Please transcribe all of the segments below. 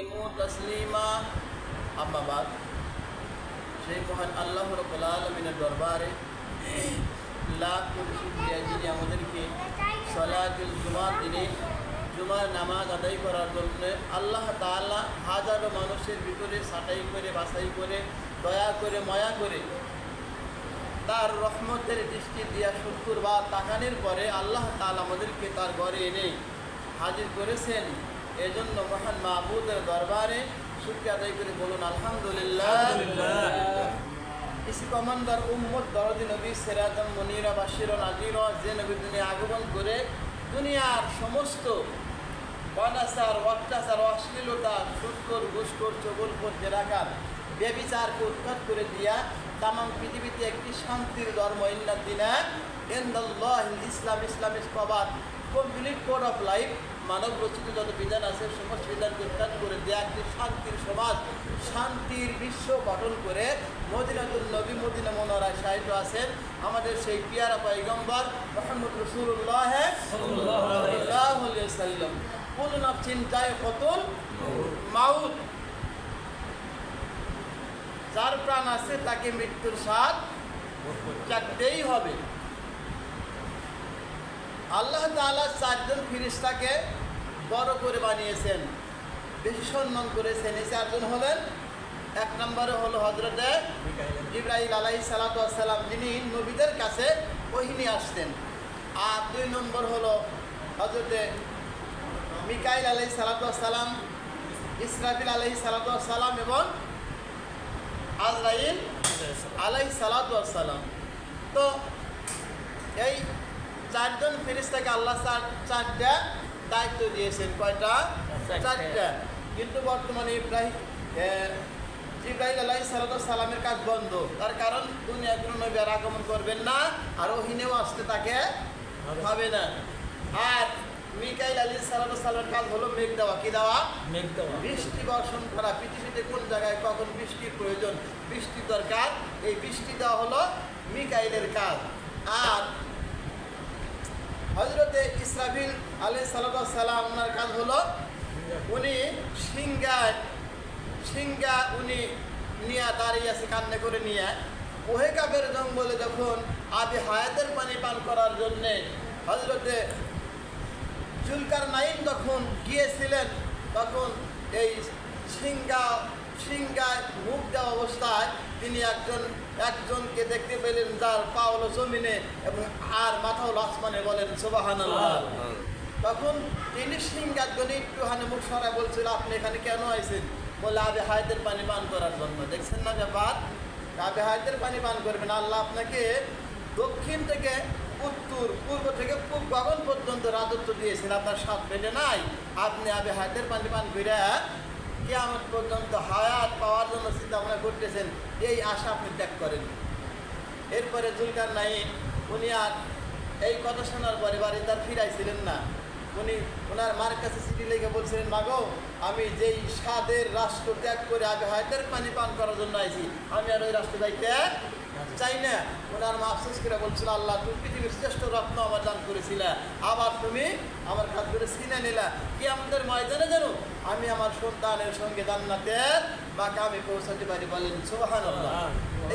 তাসলিমা আম্মা বাদ। সেই মহান আল্লাহ রাব্বুল আলামিনের দরবারে লাখ কোটি শুকরিয়া যিনি আমাদেরকে সালাতুল জুমার দিনে জুমার নামাজ আদায় করার জন্য আল্লাহ তাআলা হাজারো মানুষের ভিতরে ছাঁটাই করে বাছাই করে দয়া করে মায়া করে তার রহমতের দৃষ্টি দিয়া 70 বার তাকানোর পরে আল্লাহ তাআলা আমাদেরকে তার ঘরে এনে হাজির করেছেন। এজন্য মহান মাহবুদের দরবারে শুকরিয়া আদায় করে বলুন আলহামদুলিল্লাহ। ইসি কমান্ডার উম্মত দরদি নবী সিরাজাম মুনিরা বাশির নাযির, যে নবী দুনিয়া আগমন করে দুনিয়ার সমস্ত অনাচার অত্যাচার অশ্লীলতা সুৎখোর ঘুষখোর চগলখোর জেরাকার ব্যভিচারকে উৎখাত করে দিয়া তামাম পৃথিবীতে একটি শান্তির ধর্ম ইন্নাদ্দিনা ইনদাল্লাহিল ইসলাম, ইসলাম ইজ কবাদ কমপ্লিট কোড অফ লাইফ, মানব রচিত যত বিধান আছে সমস্ত বিধানকে উৎখাত করে দেয়া একটি শান্তির সমাজ, শান্তির বিশ্ব গঠন করে মদিনাতুল নবী মদিনা মুনাওয়ারায় শায়িত আছেন আমাদের সেই পিয়ারা পয়গম্বর মুহাম্মদ রাসূলুল্লাহ সাল্লাল্লাহু আলাইহি ওয়াসাল্লাম। কুল্লু নাফসিন যায়কাতুল মাউত, যার প্রাণ আছে তাকে মৃত্যুর স্বাদ চাখতেই হবে। আল্লাহ তাআলা 4 জন ফেরেশতাকে বড় করে বানিয়েছেন, বেশি সম্মান করেছেন। এই 4 জন হলেন, 1 নম্বরে হলো হযরতে জিবরাইল আলাইহিস সালাতু ওয়াস সালাম, যিনি নবীদের কাছে ওহী নিয়ে আসতেন। আর 2 নম্বর হলো হযরতে মিকাইল আলাইহিস সালাতু ওয়াস সালাম, ইসরাফিল আলাইহিস সালাতু ওয়াস সালাম এবং আজরাইল আলাইহিস সালাতু ওয়াস সালাম। তো এই 4 জন ফেরেশতাকে আল্লাহ 4টা দায়িত্ব দিয়েছেন। কয়টা? 4টা। কিন্তু বর্তমানে জিবরাইল আলাইহিস সালাতু ওয়াস সালামের কাজ বন্ধ, তার কারণ দুনিয়ায় কোনো নবী আর আগমন করবেন না, আর ওহীনেও আসতে তাকে হবে না। আর মিকাইল আলাইহিস সালাতু ওয়াস সালামের কাজ হলো মেঘ দেওয়া। কি দেওয়া? মেঘ দেওয়া, বৃষ্টি বর্ষণ করা। পৃথিবীতে কোন জায়গায় কখন বৃষ্টির প্রয়োজন, বৃষ্টি দরকার, এই বৃষ্টি দেওয়া হলো মিকাইলের কাজ। আর হযরতে ইসরাফিল আলাইহিস সালাতু ওয়াস সালাম, ওনার কাজ হলো উনি সিংহা উনি নিয়ে দাঁড়িয়ে আছে, কান্না করে নিয়ে ওহে কাবের জঙ্গলে যখন আবি হায়াতের পানি পান করার জন্যে হযরতে জুলকারনাইন যখন গিয়েছিলেন, তখন এই সিংহায় মুখ দেওয়া অবস্থায় তিনি একজনকে দেখতে পেলেন, যার পা হলো জমিনে এবং আর মাথা হলো আসমানে। বলেন সুবহানাল্লাহ। তখন তিনি সিংহার জন্য একটুখানি মুখ সরায় বলছিল, আপনি এখানে কেন আইছেন? বলে আবি হায়াতের পানি পান করার জন্য। দেখছেন না ব্যাপার? আবি হায়াতের পানি পান করবেন। আল্লাহ আপনাকে দক্ষিণ থেকে উত্তর, পূর্ব থেকে পূব গগন পর্যন্ত রাজত্ব দিয়েছেন, আপনার স্বাদ পেটে নাই। আপনি আবি হায়াতের পানি পান করে কিয়ামত পর্যন্ত হায়াত পাওয়ার জন্য চিন্তা ভাবনা করতেছেন, এই আশা আপনি ত্যাগ করেন। এরপরে জুলকারনাইন উনি আর এই কথা শোনার পরে বাড়ি তার ফিরাইছিলেন না। উনি ওনার মার কাছে চিঠি লিখে বলছিলেন, মাগো আমি যেই স্বাদের রাষ্ট্র ত্যাগ করে আবি হায়াতের পানি পান করার জন্য আইছি, আমি আর ওই রাষ্ট্র যাইতে চাই না। ওনার মা আফসোস করে বলছিল, আল্লাহ তুমি পৃথিবীর শ্রেষ্ঠ রত্ন আমার দান করেছিলে, আবার তুমি আমার কাছ করে ছিনে নিলা। কিয়ামতের ময়দানে যেন আমি আমার সন্তানের সঙ্গে জান্নাতের মাকামে পৌঁছাতে পারি। বলেন সুবহানাল্লাহ।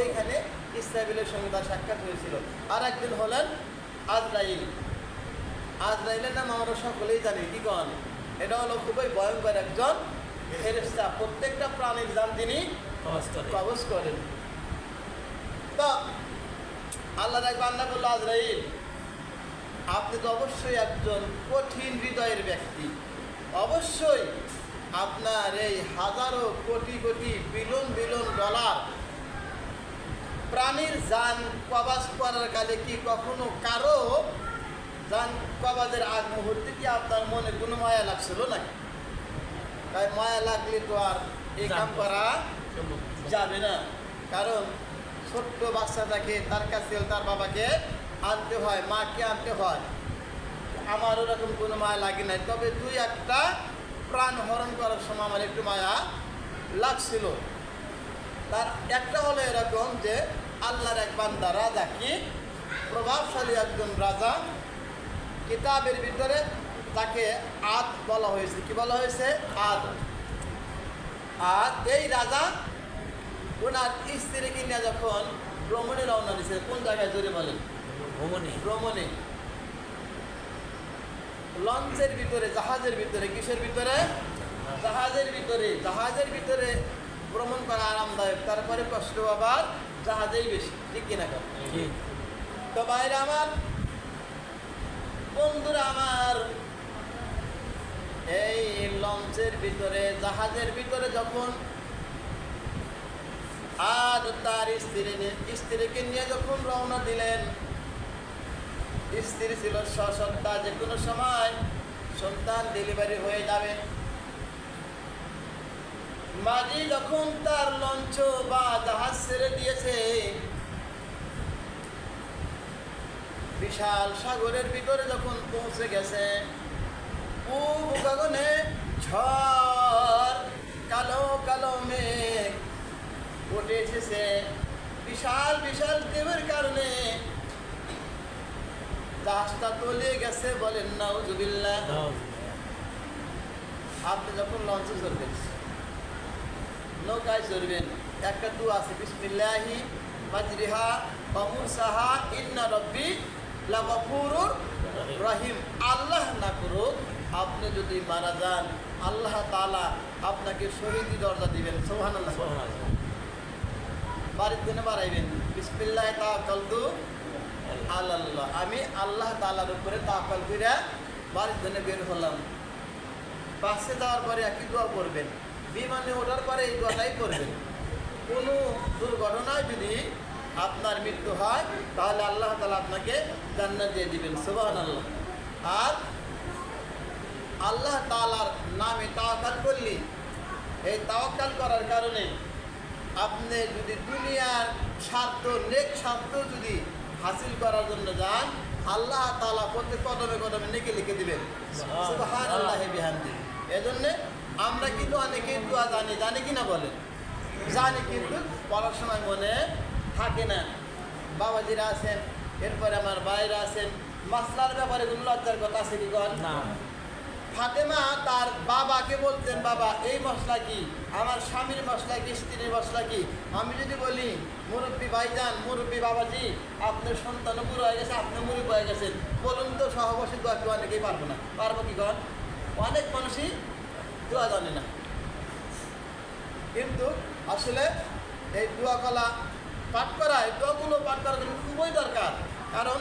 এইখানে ইসরাফিলের সঙ্গে তার সাক্ষাৎ হয়েছিল। আর একদিন হলেন আজরাইল। আজরাইলের নাম আমরা সকলেই জানি, কি কন? এটা হলো খুবই ভয়ঙ্কর একজন ফেরেশতা, প্রত্যেকটা প্রাণীর জান তিনি কবজ করেন। তো আল্লাহর এক বান্দা বলল, আজরাইল আপনি তো অবশ্যই একজন কঠিন হৃদয়ের ব্যক্তি, অবশ্যই আপনার এই হাজারো crore crore billion billion dollar প্রাণীর জান কবজ করার কালে কি কখনো কারো জান কবজের আগ মুহূর্তে কি আপনার মনে কোনো মায়া লাগছিল নাকি? তাই মায়া লাগলে তো আর এই কাম করা যাবে না, কারণ ছোট্ট বাচ্চাটাকে তার কাছে তার বাবাকে আনতে হয়, মাকে আনতে হয়। আমার ওরকম কোনো মায়া লাগে নাই, তবে 2-1টা প্রাণ হরণ করার সময় আমার একটু মায়া লাগছিল। তার একটা হলো এরকম যে আল্লাহর এক বান্দা, রাজা, কি প্রভাবশালী একজন রাজা, কিতাবের ভিতরে তাকে আদ বলা হয়েছে। কি বলা হয়েছে? আদ। আর এই রাজা ওনার স্ত্রীকে নিয়ে যখন ভ্রমণে রওনা দিয়েছে, কোন জায়গায় জোরে বলেন? ভ্রমণে। লঞ্চের ভিতরে, জাহাজের ভিতরে, কিসের ভিতরে? জাহাজের ভিতরে ভ্রমণ করা আরামদায়ক, তারপরে কষ্ট আবার জাহাজেই বেশি, ঠিক কিনা? তো বাইরে আমার বন্ধুরা আমার, এই লঞ্চের ভিতরে, জাহাজের ভিতরে যখন আর তার স্ত্রীকে নিয়ে যখন রওনা দিলেন, স্ত্রী ছিল সসন্তান, যে কোনো সময় সন্তান ডেলিভারি হয়ে যাবে। মাঝি যখন তার লঞ্চ বা জাহাজ ছেড়ে দিয়েছে, বিশাল সাগরের ভিতরে যখন পৌঁছে গেছে, গগনে ঝড়, কালো কালো মেঘ উঠে এসেছে, বিশাল বিশাল ঢেউয়ের কারণে জাহাজটা তলিয়ে গেছে। বলেন নাউজুবিল্লাহ। আপনি যখন লঞ্চে চড়বেন, নৌকায় চড়বেন, একটা দোয়া আছে, বিসমিল্লাহি মাজরিহা ওয়া মুরসাহা ইন্না রাব্বি লাগফুরুর রহিম। আল্লাহ না করুক, আপনি যদি মারা যান, আল্লাহ তাআলা আপনাকে শহীদি দরজা দিবেন। সুবহানাল্লাহ। বাড়ির জন্য বাড়াইবেন, বিসমিল্লাহি তাওয়াক্কালতু আলাল্লাহ। আমি আল্লাহ তাআলার উপরে তাওয়াক্কুল করে বাড়ির জন্য বের হলাম। বাসে যাওয়ার পরে একই দোয়া করবেন, বিমানে ওঠার পরে এই দোয়াটাই করবেন। কোনো দুর্ঘটনায় যদি আপনার মৃত্যু হয়, তাহলে আল্লাহ তাআলা আপনাকে জান্নাত দিয়ে দিবেন। সুবহানাল্লাহ। আর আল্লাহ তাআলার নামে তাওয়াক্কুল করলে, এই তাওয়াক্কুল করার কারণে আপনি যদি দুনিয়ার স্বার্থ, নেক স্বার্থ যদি হাসিল করার জন্য যান, আল্লাহ তাআলা প্রত্যেক কদমে কদমে নেকি লিখে দিবেন। সুবহানাল্লাহি বিহামদিহি। এজন্য আমরা কিন্তু অনেকেই দোয়া জানি কি না বলেন? জানি, কিন্তু পড়ার সময় মনে থাকে না। বাবাজিরা আছেন, এরপরে আমার ভাইরা আছেন, মাসলার ব্যাপারে কোনো লজ্জার কথা আছে কি? না। ফাতেমা তার বাবাকে বলতেন, বাবা এই মশলা কি, আমার স্বামীর মশলা কি, স্ত্রীর মশলা কি? আমি যদি বলি, মুরব্বী ভাইজান, মুরব্বী বাবাজি, আপনার সন্তান বুড়ো হয়ে গেছে, আপনি মুরব্বী হয়ে গেছেন, বলুন তো সহবাসী দোয়া কি অনেকেই পারবো না? পারবো কি? অনেক মানুষই দোয়া জানে না। কিন্তু আসলে এই দোয়া কলা পাঠ করা, এই দোয়াগুলো পাঠ করার জন্য খুবই দরকার। কারণ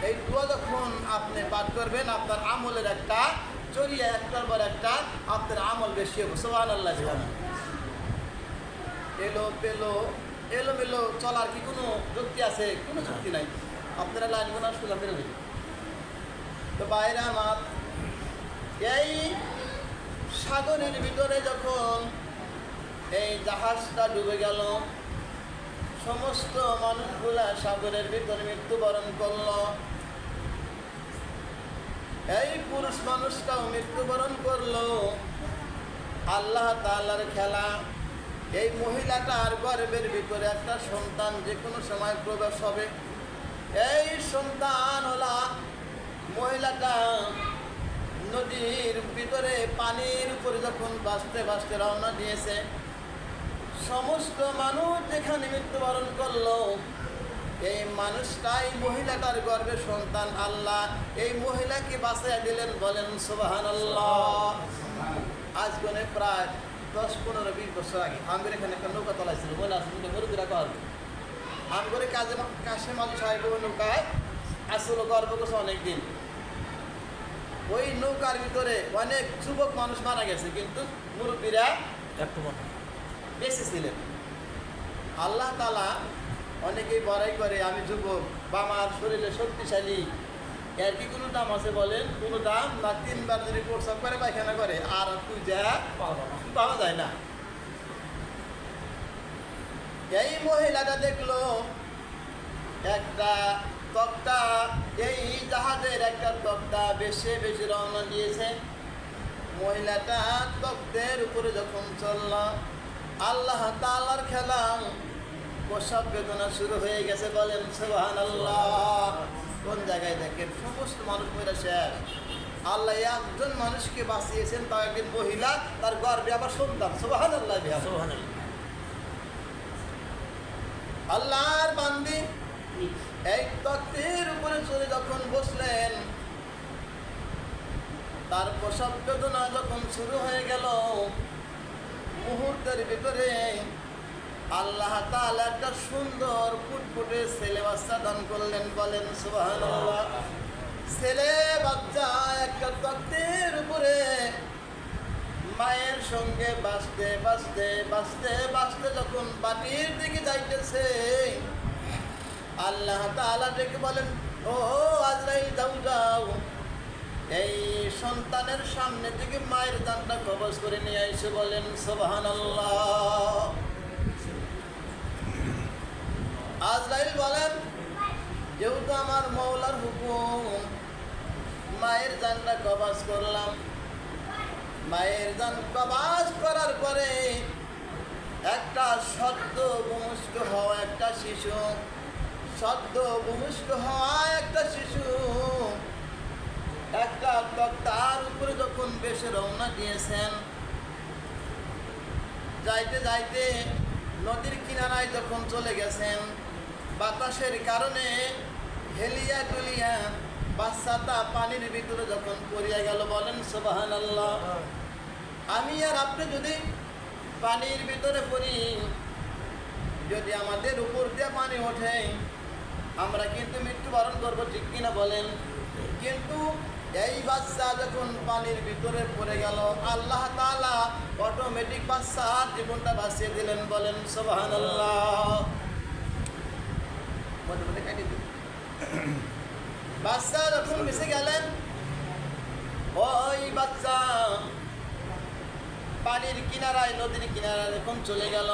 এই দোয়া যখন আপনি পাঠ করবেন, আপনার আমলের একটা জড়িয়ে, একটার পর একটা আপনার আমল বেশি হবে। সুবহানাল্লাহ। এলোমেলো চলার কি কোনো যুক্তি আছে? কোনো যুক্তি নাই। আপনারা লাইন গোনা সোজা বেরোবেন। তো বাইরে আমার, এই সাগরের ভিতরে যখন এই জাহাজটা ডুবে গেল, সমস্ত মানুষগুলা সাগরের ভিতরে মৃত্যুবরণ করল। এই পুরুষ মানুষটাও মৃত্যুবরণ করলো। আল্লাহ তাআলার খেলা, এই মহিলাটার গর্ভের ভিতরে একটা সন্তান যে কোনো সময় প্রবেশ হবে। এই সন্তান হলা মহিলাটা নদীর ভিতরে পানির উপরে যখন ভাসতে ভাসতে রওনা দিয়েছে, সমস্ত মানুষ যেখানে মৃত্যুবরণ করলো, এই মানুষটাই মহিলাটার গর্ভে সন্তান। আল্লাহ এই মহিলাকে বাঁচাইয়া দিলেন। বলেন সুবহানাল্লাহ। আজ গনে প্রায় 10-15-20 বছর আগে আমার এখানে একটা নৌকা তলাইছিল, মনে আছে? মুরুদিরা কর আমার কাশে মাঝে সাহেব নৌকায় আসলে গর্ব করছে অনেকদিন। ওই নৌকার ভিতরে অনেক যুবক মানুষ মারা গেছে, কিন্তু মুরব্বীরা বেঁচে ছিলেন। আল্লাহ তাআলা অনেকেই বড়াই করে, আমি যুবক বা আমার শরীরে শক্তিশালী, এর কি কোনো দাম আছে বলেন? কোনো দাম না। 3 বার যদি প্রস্রাব করে, পায়খানা করে, আর পূজা পাওয়া যায় না। এই মহিলাটা দেখলো একটা তক্তা, এই জাহাজের একটা তক্তা বেশি বেশি রওনা দিয়েছে। মহিলাটা তক্তের উপরে যখন চলল, আল্লাহ তাআলার খেলা, প্রসব বেদনা শুরু হয়ে গেছে। বলেন সুবহানাল্লাহ। কোন জায়গায় দেখেন সমস্ত মানুষ মহিলা শেষ, আল্লাহ একজন মানুষকে বাঁচিয়েছেন, তাও একজন মহিলা, তার গর্ভে আবার সন্তান। সুবহানাল্লাহ। সুবহানাল্লাহ। আল্লাহর বান্দি এই তক্তের উপরে চলে যখন বসলেন, তার প্রসব বেদনা যখন শুরু হয়ে গেল, মুহূর্তের ভিতরে আল্লাহ তাআলা একটা সুন্দর ফুটফুটে ছেলে বাচ্চা দান করলেন। বলেন সুবহানাল্লাহ। ছেলে বাচ্চা একটা তক্তের উপরে মায়ের সঙ্গে বাঁচতে বাঁচতে বাঁচতে বাঁচতে যখন বাটির দিকে যাইতেছে, আল্লাহ তাআলা ডেকে বলেন, ও আজরাইল যাও যাও, এই সন্তানের সামনে থেকে মায়ের জানটা কবজ করে নিয়ে এসে। বলেন সুবহানাল্লাহ। আজরাইল বলেন, যেহেতু আমার মওলার হুকুম, মায়ের জানটা কবজ করলাম। মায়ের জান কবজ করার পরে একটা সদ্য ভূমিষ্ঠ হওয়া একটা শিশু, সদ্য ভূমিষ্ঠ হওয়া একটা শিশু একটা তক্তার উপরে যখন বেশে রওনা দিয়েছেন, যাইতে যাইতে নদীর কিনারায় যখন চলে গেছেন, বাতাসের কারণে হেলিয়া টুলিয়া বাচ্চাটা পানির ভিতরে যখন পড়িয়া গেল। বলেন সুবহানাল্লাহ। আমি আর আপনি যদি পানির ভিতরে পড়ি, যদি আমাদের উপর দিয়ে পানি ওঠে, আমরা কিন্তু মৃত্যুবরণ করবো, ঠিক কিনা বলেন? কিন্তু এই বাচ্চা যখন পানির ভিতরে পড়ে গেল, আল্লাহ তাআলা অটোমেটিক বাচ্চার জীবনটা বাঁচিয়ে দিলেন। বলেন সুবহানাল্লাহ। বাচ্চা যখন মিশে গেলেন, ওই বাচ্চা পানির কিনারায়, নদীর কিনারায় যখন চলে গেল,